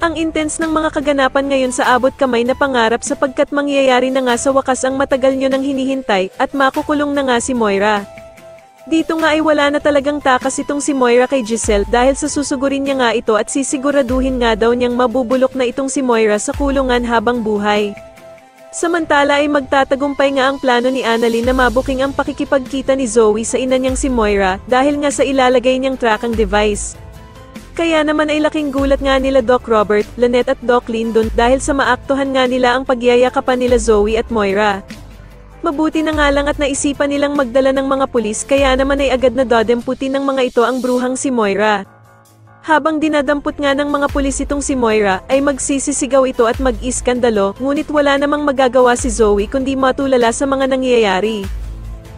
Ang intense ng mga kaganapan ngayon sa abot kamay na pangarap sapagkat mangyayari na nga sa wakas ang matagal nyo nang hinihintay, at makukulong na nga si Moira. Dito nga ay wala na talagang takas itong si Moira kay Giselle dahil sa susugurin niya nga ito at sisiguraduhin nga daw niyang mabubulok na itong si Moira sa kulungan habang buhay. Samantala ay magtatagumpay nga ang plano ni Annalyn na mabuking ang pakikipagkita ni Zoe sa ina niyang si Moira dahil nga sa ilalagay niyang tracking device. Kaya naman ay laking gulat nga nila Doc Robert, Lynette at Doc Lyndon dahil sa maaktuhan nga nila ang pagyayakapan nila Zoe at Moira. Mabuti na nga lang at naisipan nilang magdala ng mga pulis kaya naman ay agad na dodemputin ng mga ito ang bruhang si Moira. Habang dinadampot nga ng mga pulis itong si Moira, ay magsisisigaw ito at mag-iskandalo, ngunit wala namang magagawa si Zoe kundi matulala sa mga nangyayari.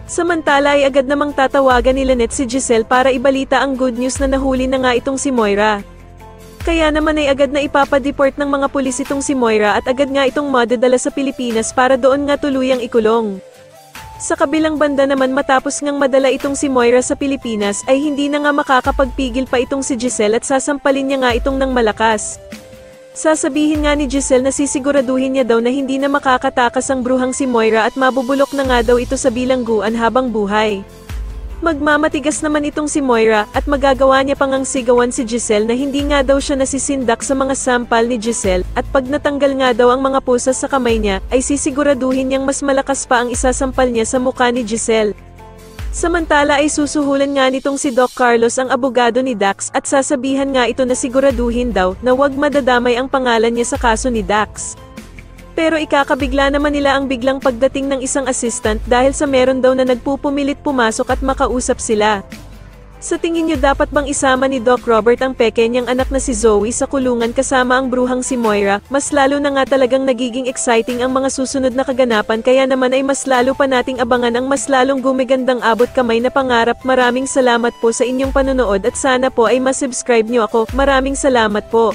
Samantala ay agad namang tatawagan ni Lynette si Giselle para ibalita ang good news na nahuli na nga itong si Moira. Kaya naman ay agad na ipapadeport ng mga pulis itong si Moira at agad nga itong madadala sa Pilipinas para doon nga tuluyang ikulong. Sa kabilang banda naman matapos ngang madala itong si Moira sa Pilipinas ay hindi na nga makakapagpigil pa itong si Giselle at sasampalin niya nga itong ng malakas. Sasabihin nga ni Giselle na sisiguraduhin niya daw na hindi na makakatakas ang bruhang si Moira at mabubulok na nga daw ito sa bilangguan habang buhay. Magmamatigas naman itong si Moira at magagawa niya pang ang sigawan si Giselle na hindi nga daw siya nasisindak sa mga sampal ni Giselle at pag natanggal nga daw ang mga pusas sa kamay niya ay sisiguraduhin niyang mas malakas pa ang isasampal niya sa mukha ni Giselle. Samantala ay susuhulan nga nitong si Doc Carlos ang abogado ni Dax at sasabihan nga ito na siguraduhin daw na huwag madadamay ang pangalan niya sa kaso ni Dax. Pero ikakabigla naman nila ang biglang pagdating ng isang assistant dahil sa meron daw na nagpupumilit pumasok at makausap sila. Sa tingin niyo dapat bang isama ni Doc Robert ang peke niyang anak na si Zoe sa kulungan kasama ang bruhang si Moira? Mas lalo na nga talagang nagiging exciting ang mga susunod na kaganapan kaya naman ay mas lalo pa nating abangan ang mas lalong gumigandang abot kamay na pangarap. Maraming salamat po sa inyong panonood at sana po ay masubscribe niyo ako. Maraming salamat po.